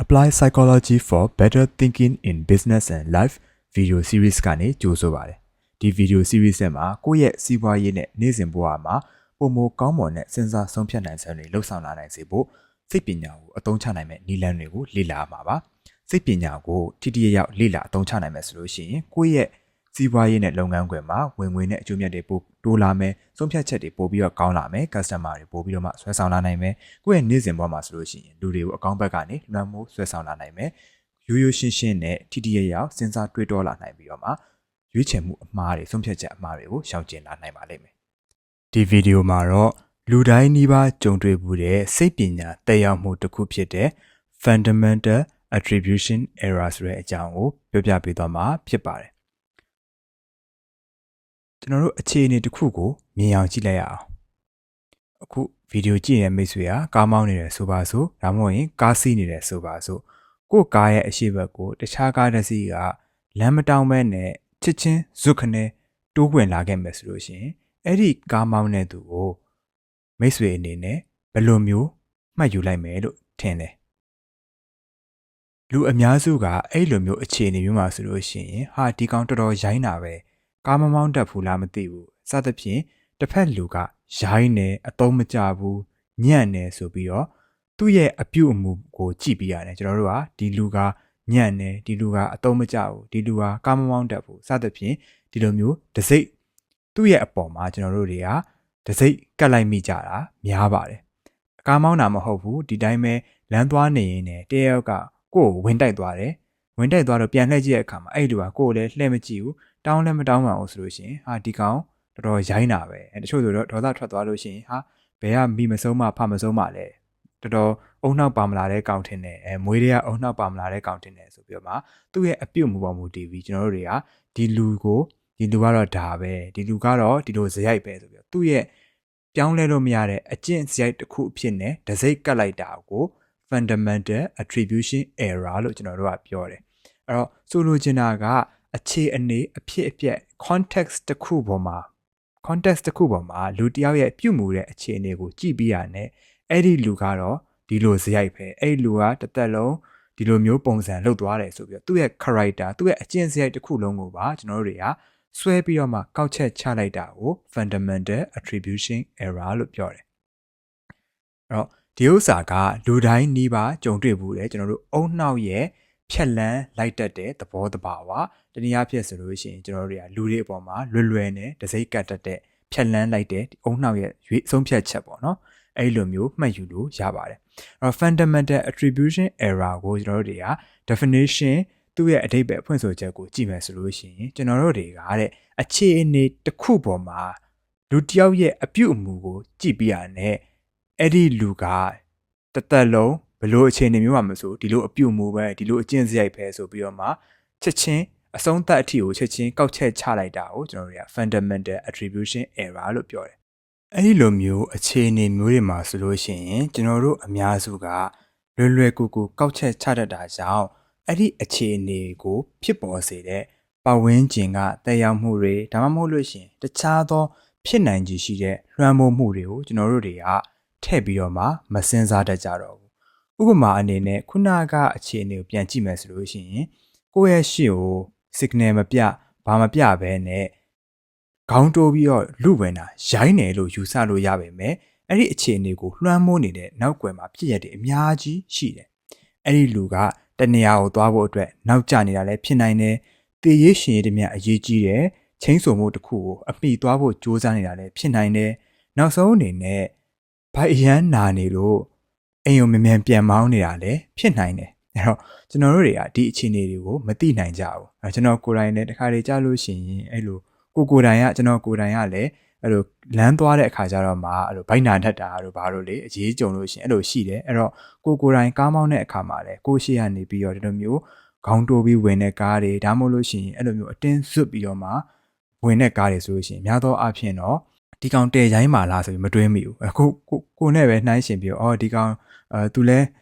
Apply Psychology for Better Thinking in Business and Life video series ကနေကြိုဆိုပါရစေ။ဒီ video series မှာကိုယ့်ရဲ့စီးပွားရေးနဲ့နေ့စဉ်ဘဝမှာပုံမကောင်းမွန်တဲ့စဉ်းစားဆုံးဖြတ်နိုင်စွမ်းတွေလှုပ်ဆောင်လာနိုင်စေဖို့စိတ်ပညာကိုအသုံးချနိုင်မဲ့နည်းလမ်းတွေကိုလေ့လာမှာပါ။စိတ်ပညာကိုထိထိရောက်လေ့လာအသုံးချနိုင်မယ်ဆိုလို့ရှိရင်ကိုယ့်ရဲ့စီးပွားရေးနဲ့လုပ်ငန်းခွင်မှာဝင်ငွေနဲ့အကျိုးမြတ်တွေပိုတိုးလာမယ်ဆုံးဖြတ်ချက်တွေပိုပြီးတော့ကောင်းလာမယ် customer တွေပိုပြီးတော့မှဆွဲဆောင်လာနိုင်မယ်ကိုယ့်ရဲ့နေ့စဉ်ဘဝမှာဆိုလို့ရှိရင်လူတွေကိုအကောင့်ဘက်ကနေလွှမ်းမိုးဆွဲဆောင်လာနိုင်မယ်ရိုးရိုးရှင်းရှင်းနဲ့ထိထိရောက်စဉ်းစားတွေးတောလာနိုင်ပြီးတော့မှရွေးချယ်မှုအမှားတွေဆုံးဖြတ်ချက်အမှားတွေကိုရှောင်ကျဉ်လာနိုင်ပါလိမ့်မယ်ဒီဗီဒီယိုမှာတော့လူတိုင်းနှီးပါကြုံတွေ့မှုတဲ့စိတ်ပညာတက်ရောက်မှုတစ်ခုဖြစ်တဲ့ fundamental attribution error ဆိုတဲ့အကြောင်းကိုပြောပြပေးသွားမှာဖြစ်ပါတယ်ကျွန်တော်တို့အခြေအနေတစ်ခုကိုမြင်အောင်ကြည့်လိုက်ရအောင်အခုဗီဒီယိုကြည့်နေတဲ့မိတ်ဆွေကကားမောင်းနေတယ်ဆိုပါစို့ဒါမှမဟုတ်ရင်ကားစီးနေတယ်ဆိုပါစို့ကိုယ့်ကားရဲ့အရှိဘက်ကိုတခြားကားတစ်စီးကလမ်းမတောင်းမဲနဲ့ချစ်ချင်းဇွတ်ခနဲ့တိုးဝင်လာခဲ့မယ်ဆိုလို့ရှိရင်အဲ့ဒီကားမောင်းတဲ့သူကိုမိတ်ဆွေအနေနဲ့ဘယ်လိုမျိုးမှတ်ယူလိုက်မယ်လို့ထင်တယ်လူအများစုကအဲ့လိုမျိုးအခြေအနေမျိုးမှာဆိုလို့ရှိရင်ဟာဒီကောင်တော်တော်ရိုင်းတာပဲကားမမောင်းတတ်ဘူးလားမသိဘူးစသဖြင့်တစ်ဖက်လူကရိုင်းနေအတုံးမကြဘူးညံ့နေဆိုပြီးတော့သူ့ရဲ့အပြုအမူကိုကြည့်ပြရတယ်ကျွန်တော်တို့ကဒီလူကညံ့နေဒီလူကအတုံးမကြဘူးဒီလူကကားမမောင်းတတ်ဘူးစသဖြင့်ဒီလိုမျိုးတစိမ့်သူ့ရဲ့အပေါ်မှာကျွန်တော်တို့တွေကတစိမ့်ကတ်လိုက်မိကြတာများပါတယ်ကားမောင်းတာမဟုတ်ဘူးဒီတိုင်းပဲလမ်းသွားနေရင်တယောက်ကကိုယ်ဝင်တိုက်သွားတယ်ဝင်တိုက်သွားတော့ပြန်လှည့်ကြည့်တဲ့အခါမှာအဲ့လူကကိုယ်လည်းလှည့်မကြည့်ဘူးတောင်းလည်းမတောင်းပါဘူးဆိုလို့ရှိရင်ဟာဒီကောင်တော်တော်ရိုင်းတာပဲတချို့ဆိုတော့ဒေါသထွက်သွားလို့ရှိရင်ဟာဘယ်ကမိမဆုံးမဖမဆုံးမလဲတော်တော်အုံနှောက်ပါမလာတဲ့ကောင်ထင်တယ်မွေးတွေကအုံနှောက်ပါမလာတဲ့ကောင်ထင်တယ်ဆိုပြီးတော့မှသူ့ရဲ့အပြုတ်မှုပေါ်မူတည်ပြီးကျွန်တော်တို့တွေကဒီလူကတော့ဒါပဲဒီလူကတော့ဒီလိုဇယိုက်ပဲဆိုပြီးတော့သူ့ရဲ့ပြောင်းလဲလို့မရတဲ့အကျင့်ဇယိုက်တစ်ခုအဖြစ်နဲ့တစိမ့်ကတ်လိုက်တာကို fundamental attribution error လို့ကျွန်တော်တို့ကပြောတယ်အဲ့တော့ဆိုလိုချင်တာကအခြေအနေအဖြစ်အပျက် context တစ်ခုပေါ်မှာလူတစ်ယောက်ရဲ့ပြုမှုတဲ့အခြေအနေကိုကြည့်ပြီးရတဲ့အဲ့ဒီလူကတော့ဒီလိုဇယိုက်ပဲအဲ့ဒီလူကတစ်သက်လုံးဒီလိုမျိုးပုံစံလုပ်သွားတယ်ဆိုပြီးတော့သူ့ရဲ့ character သူ့ရဲ့အကျင့်ဇယိုက်တစ်ခုလုံးကိုပါကျွန်တော်တို့တွေကဆွဲပြီးတော့မှကောက်ချက်ချလိုက်တာကို fundamental attribution error လို့ပြောတယ်အဲ့တော့ဒီဥစ္စာကလူတိုင်းနှီးပါကြုံတွေ့ဘူးလေကျွန်တော်တို့အုံနှောက်ရဲ့ဖြက်လန်းလိုက်တတ်တဲ့သဘောတဘာဝတနည်းအားဖြင့်ဆိုလို့ရှိရင်ကျွန်တော်တို့တွေကလူတွေအပေါ်မှာလွယ်နဲ့တစိမ့်ကတ်တတ်တဲ့ဖြက်လန်းလိုက်တဲ့အုံနှောက်ရဲ့ဆုံးဖြတ်ချက်ပေါ့နော်အဲ့လိုမျိုးမှတ်ယူလို့ရပါတယ်အဲ့တော့ fundamental attribution error ကိုကျွန်တော်တို့တွေက definition သူ့ရဲ့အဓိပ္ပာယ်ဖွင့်ဆိုချက်ကိုကြည့်မယ်ဆိုလို့ရှိရင်ကျွန်တော်တို့တွေကတဲ့အခြေအနေတစ်ခုပေါ်မှာလူတစ်ယောက်ရဲ့အပြုအမူကိုကြည့်ပြရတဲ့အဲ့ဒီလူကတသက်လုံးဘလို့အခြေအနေမျိုးမှမဆိုဒီလိုအပြုအမူပဲဒီလိုအကျင့်စရိုက်ပဲဆိုပြီးတော့မှချက်ချင်းအဆုံးသတ်အထိကိုချက်ချင်းကောက်ချက်ချလိုက်တာကိုကျွန်တော်တို့က fundamental attribution error လို့ပြောတယ်အဲ့ဒီလိုမျိုးအခြေအနေမျိုးတွေမှာဆိုလို့ရှိရင်ကျွန်တော်တို့အများစုကလွယ်ကူကောက်ချက်ချတတ်တာကြောင့်အဲ့ဒီအခြေအနေကိုဖြစ်ပေါ်စေတဲ့ပတ်ဝန်းကျင်ကတက်ရောက်မှုတွေဒါမှမဟုတ်လို့ရှိရင်တခြားသောဖြစ်နိုင်ခြေရှိတဲ့လွှမ်းမိုးမှုတွေကိုကျွန်တော်တို့တွေကထည့်ပြီးတော့မှမစင်စားတတ်ကြတော့ဘူးဥပမာအနေနဲ့ခုနကအခြေအနေကိုပြန်ကြည့်မယ်ဆိုလို့ရှိရင်ကိုယ့်ရဲ့ရှေ့ကို signal မပြဘာမပြဘဲနဲ့ခေါင်းတိုးပြီးတော့လူဝင်တာရိုင်းတယ်လို့ယူဆလို့ရပါမယ်အဲ့ဒီအခြေအနေကိုလွှမ်းမိုးနေတဲ့နောက်ွယ်မှာဖြစ်ရတဲ့အများကြီးရှိတယ်အဲ့ဒီလူကတနေရာကိုသွားဖို့အတွက်နောက်ကျနေတာလည်းဖြစ်နိုင်တယ်တည်ရရှင်ရည်တမျှအရေးကြီးတယ်ချင်းဆိုမှုတစ်ခုကိုအမိသွားဖို့ကြိုးစားနေတာလည်းဖြစ်နိုင်တယ်နောက်ဆုံးအနေနဲ့ဘိုက်အရန်နာနေလို့အိမ်ုံမြန်မြန်ပြန်မောင်းနေတာလည်းဖြစ်နိုင်တယ်အဲ့တော့ကျွန်တော်တို့တွေကဒီအခြေအနေတွေကိုမသိနိုင်ကြဘူးအဲ့ကျွန်တော်ကိုယ်တိုင်လည်းတစ်ခါလေကြားလို့ရှိရင်အဲ့လိုကိုယ်တိုင်ကကျွန်တော်ကိုယ်တိုင်ကလည်းအဲ့လိုလမ်းသွားတဲ့အခါကျတော့မှအဲ့လိုဘိုက်နာထက်တာတို့ဘာလို့လေအရေးကြုံလို့ရှိရင်အဲ့လိုရှိတယ်အဲ့တော့ကိုယ်တိုင်ကားမောင်းတဲ့အခါမှာလည်းကိုယ်ရှိရနေပြီးတော့ဒီလိုမျိုးခေါင်းတိုးပြီးဝင်တဲ့ကားတွေဒါမှမဟုတ်လို့ရှိရင်အဲ့လိုမျိုးအတင်းစွတ်ပြီးတော့မှဝင်တဲ့ကားတွေဆိုလို့ရှိရင်များသောအားဖြင့်တော့ဒီကောင်တဲရိုင်းမာလားဆိုပြီးမတွေးမိဘူးအခုကိုနဲ့ပဲနှိုင်းရှင်ပြီးတော့ဒီကောင်သူလ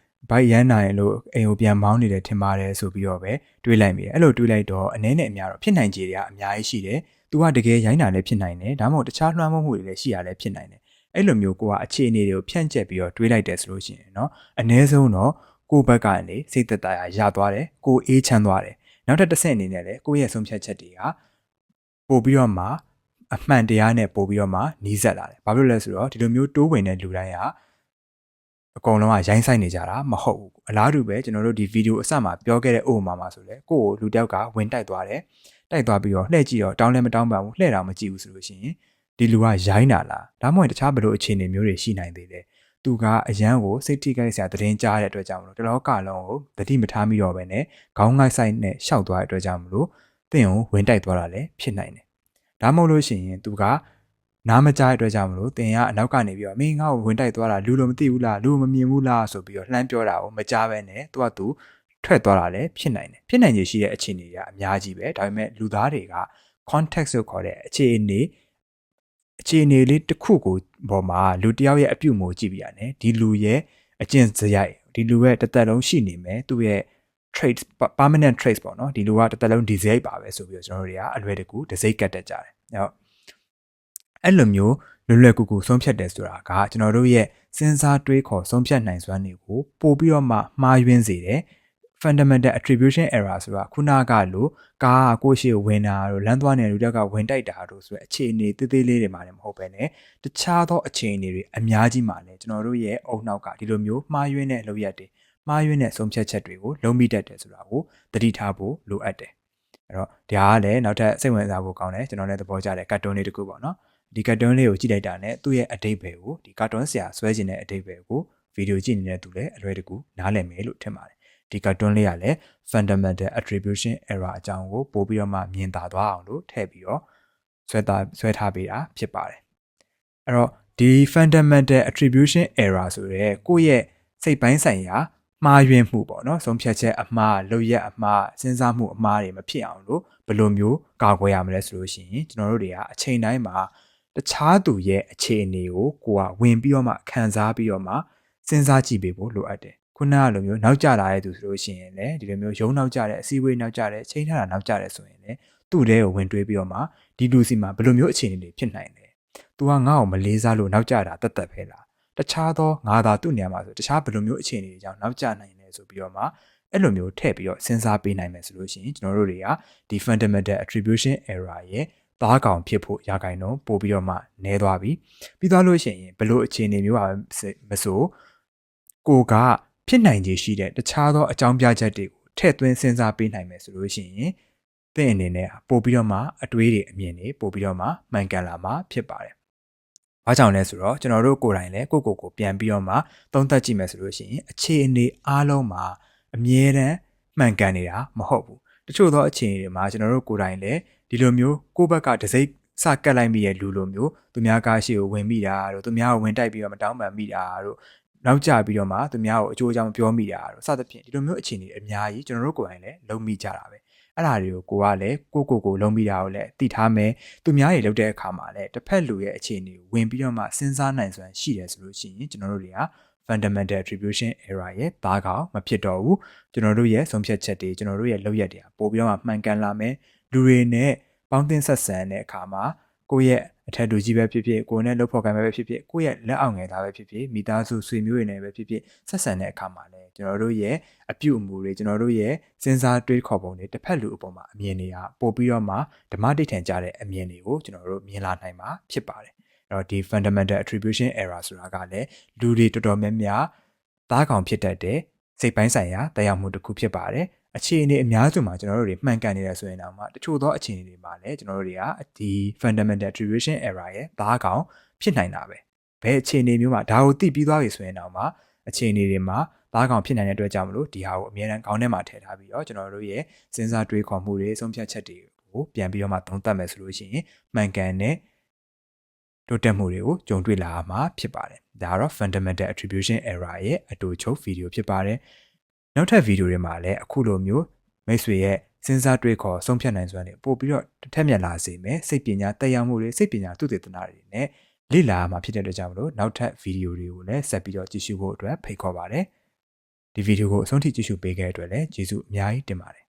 ဲဘိုက်ရမ်းနိုင်လို့အိမ်ကိုပြန်မောင်းနေတယ်ထင်ပါတယ်ဆိုပြီးတော့ပဲတွေးလိုက်မိတယ်အဲ့လိုတွေးလိုက်တော့အနည်းနဲ့အများတော့ဖြစ်နိုင်ခြေတွေကအများကြီးရှိတယ်သူကတကယ်ရိုင်းတာလည်းဖြစ်နိုင်တယ်ဒါမှမဟုတ်တခြားလွှမ်းမိုးမှုတွေလည်းရှိရလည်းဖြစ်နိုင်တယ်အဲ့လိုမျိုးကိုကအခြေအနေတွေကိုဖြန့်ကျက်ပြီးတော့တွေးလိုက်တယ်ဆိုလို့ရှိရင်เนาะအနည်းဆုံးတော့ ကိုယ့်ဘက်ကနေစိတ်သက်သာရာရသွားတယ်ကိုအေးချမ်းသွားတယ်နောက်ထပ်တစ်ဆင့်အနေနဲ့လည်းကိုယ့်ရဲ့ဆုံးဖြတ်ချက်တွေကပို့ပြီးတော့မှအမှန်တရားနဲ့ပို့ပြီးတော့မှနီးစပ်လာတယ်ဘာဖြစ်လို့လဲဆိုတော့ဒီလိုမျိုးတိုးဝင်တဲ့လူတိုင်းကအကုန်လုံးကရိုင်းဆိုင်နေကြတာမဟုတ်ဘူးအလားတူပဲကျွန်တော်တို့ဒီဗီဒီယိုအစမှာပြောခဲ့တဲ့ဥပမာမှာဆိုလဲကိုယ့်ကိုလူတယောက်ကဝင်တိုက်သွားတယ်တိုက်သွားပြီးတော့လှည့်ကြည့်တော့တောင်းလည်းမတောင်းပါဘူးလှည့်တာမကြည့်ဘူးဆိုလို့ရှိရင်ဒီလူကရိုင်းတာလားဒါမှမဟုတ်တခြားဘယ်လိုအခြေအနေမျိုးတွေရှိနိုင်သေးလဲသူကအရန်ကိုစိတ်ထိခိုက်စရာသတင်းကြားတဲ့အတွက်ကြောင့်မလို့တလောကလုံးကိုတတိမထားမိတော့ပဲနဲ့ခေါင်းငိုက်ဆိုင်နဲ့ရှောက်သွားတဲ့အတွက်ကြောင့်မလို့သင်ကိုဝင်တိုက်သွားတာလည်းဖြစ်နိုင်တယ်ဒါမှမဟုတ်လို့ရှိရင်သူကနားမကြားတဲ့အတွက်ကြောင့်မလို့သင်ကအနောက်ကနေပြီးတော့မင်းငါ့ကိုဝင်တိုက်သွားတာလူလိုမသိဘူးလားလူမမြင်ဘူးလားဆိုပြီးတော့လှမ်းပြောတာကိုမကြားပဲနဲ့သူကသူထွက်သွားတာလည်းဖြစ်နိုင်တယ်ဖြစ်နိုင်ခြေရှိတဲ့အခြေအနေကအများကြီးပဲဒါပေမဲ့လူသားတွေက context လို့ခေါ်တဲ့အခြေအနေလေးတစ်ခုကိုပေါ်မှာလူတစ်ယောက်ရဲ့အပြုအမူကြည့်ပြရတယ်ဒီလူရဲ့အကျင့်စရိုက်ဒီလူရဲ့တစ်သက်လုံးရှိနေမယ်သူ့ရဲ့ traits permanent traits ပေါ့နော်ဒီလူကတစ်သက်လုံးဒီစရိုက်ပါပဲဆိုပြီးတော့ကျွန်တော်တို့တွေကအလွယ်တကူတစိမ့်ကတ်တတ်ကြတယ်အဲ့လိုမျိုးလွယ်ကူကူဆုံးဖြတ်တယ်ဆိုတာကကျွန်တော်တို့ရဲ့စဉ်းစားတွေးခေါ်ဆုံးဖြတ်နိုင်စွမ်းတွေကိုပို့ပြီးတော့မှမှားယွင်းစေတယ် fundamental attribution error ဆိုတာခုနကလို့ကားကိုရှိဝင်တာတို့လမ်းသွားနေလူတယောက်ကဝင်တိုက်တာတို့ဆိုတဲ့အခြေအနေသေးသေးလေးတွေမှလည်းမဟုတ်ပဲねတခြားသောအခြေအနေတွေအများကြီးမှလည်းကျွန်တော်တို့ရဲ့အုံနောက်ကဒီလိုမျိုးမှားယွင်းတဲ့လုပ်ရက်တွေမှားယွင်းတဲ့ဆုံးဖြတ်ချက်တွေကိုလုံးမိတတ်တယ်ဆိုတာကိုသတိထားဖို့လိုအပ်တယ်အဲ့တော့ဒါကလည်းနောက်ထပ်စိတ်ဝင်စားဖို့ကောင်းတယ်ကျွန်တော်လည်းသဘောကျတဲ့ကတ်တွန်းလေးတစ်ခုပေါ့နော်ဒီကတ်တွန်းလေးကိုကြည့်လိုက်တာနဲ့သူ့ရဲ့အတိတ်ပဲကိုဒီကတ်တွန်းဆရာဆွဲခြင်းတဲ့အတိတ်ပဲကိုဗီဒီယိုကြည့်နေတဲ့သူလည်းအလွယ်တကူနားလည်မယ်လို့ထင်ပါတယ်ဒီကတ်တွန်းလေးကလည်း fundamental attribution error အကြောင်းကိုပို့ပြီးတော့မှမြင်သာသွားအောင်လို့ထည့်ပြီးတော့ဆွဲထားပေးတာဖြစ်ပါတယ်အဲ့တော့ဒီ fundamental attribution error ဆိုရဲကိုယ့်ရဲ့စိတ်ပိုင်းဆိုင်ရာမှားယွင်းမှုပေါ့နော်ဆုံးဖြတ်ချက်အမှားလုပ်ရက်အမှားစဉ်းစားမှုအမှားတွေမဖြစ်အောင်လို့ဘယ်လိုမျိုးကာကွယ်ရမလဲဆိုလို့ရှိရင်ကျွန်တော်တို့တွေကအချိန်တိုင်းမှာတခြားသူရဲ့အခြေအနေကိုကိုကဝင်ပြီးတော့မှခံစားပြီးတော့မှစဉ်းစားကြည့်ပေးဖို့လိုအပ်တယ်ခုနကလိုမျိုးနောက်ကျလာတဲ့သူဆိုလို့ရှိရင်လည်းဒီလိုမျိုးရုံးနောက်ကျတဲ့အစည်းအဝေးနောက်ကျတဲ့ချိန်ထားတာနောက်ကျတဲ့ဆိုရင်လည်းသူ့တဲကိုဝင်တွေးပြီးတော့မှဒီလူစီမှာဘယ်လိုမျိုးအခြေအနေတွေဖြစ်နိုင်လဲ။ तू ကငါ့ကိုမလေးစားလို့နောက်ကျတာတတ်ပဲလား။တခြားသောငါသာသူ့နေရာမှာဆိုတခြားဘယ်လိုမျိုးအခြေအနေတွေကြောင့်နောက်ကျနိုင်လဲဆိုပြီးတော့မှအဲ့လိုမျိုးထည့်ပြီးတော့စဉ်းစားပေးနိုင်မယ်ဆိုလို့ရှိရင်ကျွန်တော်တို့တွေကဒီ fundamental attribution error ရဲ့သားကောင်ဖြစ်ဖို့ရာဂိုင်တော့ပို့ပြီးတော့မှနည်းသွားပြီ။ပြီးသွားလို့ရှိရင်ဘယ်လိုအခြေအနေမျိုးပါမဆိုကိုကဖြစ်နိုင်ခြေရှိတဲ့တခြားသောအကြောင်းပြချက်တွေကိုထည့်သွင်းစဉ်းစားပေးနိုင်မယ်ဆိုလို့ရှိရင်သင်အနေနဲ့ပို့ပြီးတော့မှအတွေးတွေအမြင်တွေပို့ပြီးတော့မှမှန်ကန်လာမှာဖြစ်ပါတယ်။ဘာကြောင့်လဲဆိုတော့ကျွန်တော်တို့ကိုယ်တိုင်လည်းကိုပြန်ပြီးတော့မှသုံးသပ်ကြည့်မယ်ဆိုလို့ရှိရင်အခြေအနေအားလုံးမှာအမြဲတမ်းမှန်ကန်နေတာမဟုတ်ဘူး။တချို့သောအခြေအနေတွေမှာကျွန်တော်တို့ကိုယ်တိုင်လည်းဒီလိုမျိုးကိုယ့်ဘက်ကတစိမ့်စကတ်လိုက်မိတဲ့လူလိုမျိုးသူများကားရှိကိုဝင်မိတာတို့သူများကိုဝင်တိုက်ပြီးတော့မတောင်းပန်မိတာတို့နောက်ကျပြီးတော့မှသူများကိုအကျိုးအကြောင်းပြောမိတာတို့စသဖြင့်ဒီလိုမျိုးအခြေအနေအများကြီးကျွန်တော်တို့ကိုယ်တိုင်လည်းလုံးမိကြတာပဲအဲ့ဒါတွေကိုကလည်းကိုလုံးမိတာကိုလည်းသိထားမယ်သူများတွေလုပ်တဲ့အခါမှာလည်းတစ်ဖက်လူရဲ့အခြေအနေကိုဝင်ပြီးတော့မှစဉ်းစားနိုင်စွမ်းရှိတယ်ဆိုလို့ရှိရင်ကျွန်တော်တို့တွေက fundamental attribution error ရဲ့သားကောင်မဖြစ်တော့ဘူးကျွန်တော်တို့ရဲ့ဆုံးဖြတ်ချက်တွေကျွန်တော်တို့ရဲ့လုပ်ရက်တွေပို့ပြီးတော့မှမှန်ကန်လာမယ်လူတွေနဲ့ပေါင်းသင်းဆက်ဆံတဲ့အခါမှာကိုယ့်ရဲ့အထက်လူကြီးပဲဖြစ်ဖြစ်ကိုယ်နဲ့လှုပ်ဖော်ကိုင်ပဲဖြစ်ဖြစ်ကိုယ့်ရဲ့လက်အောက်ငယ်သားပဲဖြစ်ဖြစ်မိသားစုဆွေမျိုးတွေနဲ့ပဲဖြစ်ဖြစ်ဆက်ဆံတဲ့အခါမှာလည်းကျွန်တော်တို့ရဲ့အပြုအမူတွေကျွန်တော်တို့ရဲ့စဉ်းစားတွေးခေါ်ပုံတွေတစ်ဖက်လူအပေါ်မှာအမြင်တွေကပို့ပြီးတော့မှဓမ္မတိထန်ကြတဲ့အမြင်တွေကိုကျွန်တော်တို့မြင်လာနိုင်မှာဖြစ်ပါတယ်အဲ့တော့ဒီ fundamental attribution error ဆိုတာကလည်းလူတွေတော်တော်များများသားကောင်ဖြစ်တတ်တဲ့စိတ်ပိုင်းဆိုင်ရာတရားမှုတစ်ခုဖြစ်ပါတယ်အခြေအနေအများစုမှာကျွန်တော်တို့တွေမှန်ကန်နေတယ်ဆိုရင်တော့မှတချို့သောအခြေအနေတွေမှာလည်းကျွန်တော်တို့တွေကဒီ fundamental attribution error ရဲ့သားကောင်ဖြစ်နိုင်တာပဲဘယ်အခြေအနေမျိုးမှာဒါကိုသိပြီးသွားပြီဆိုရင်တော့မှအခြေအနေတွေမှာသားကောင်ဖြစ်နိုင်တဲ့အတွက်ကြောင့်မလို့ဒီဟာကိုအမြဲတမ်းခေါင်းထဲမှာထည့်ထားပြီးတော့ကျွန်တော်တို့ရဲ့စဉ်းစားတွေးခေါ်မှုတွေဆုံးဖြတ်ချက်တွေကိုပြန်ပြီးတော့မှသုံးသပ်မယ်ဆိုလို့ရှိရင်မှန်ကန်တဲ့တိုးတက်မှုတွေကိုကြုံတွေ့လာမှာဖြစ်ပါတယ်ဒါကတော့ fundamental attribution error ရဲ့အတူချုပ်ဗီဒီယိုဖြစ်ပါတယ်နောက်ထပ်ဗီဒီယိုတွေမှာလည်းအခုလိုမျိုးမိတ်ဆွေရဲ့စဉ်းစားတွေးခေါ်ဆုံးဖြတ်နိုင်စွမ်းတွေပို့ပြီးတော့တစ်ထက်မြက်လာစေမယ်စိတ်ပညာတက်ရောက်မှုတွေစိတ်ပညာသုတေသနတွေနဲ့လေ့လာမှာဖြစ်တဲ့အတွက်ကြောင့်မလို့နောက်ထပ်ဗီဒီယိုတွေကိုလည်းဆက်ပြီးတော့ကြည့်ရှုဖို့အတွက်ဖိတ်ခေါ်ပါတယ်ဒီဗီဒီယိုကိုအဆုံးထိကြည့်ရှုပေးခဲ့တဲ့အတွက်လည်းကျေးဇူးအများကြီးတင်ပါတယ်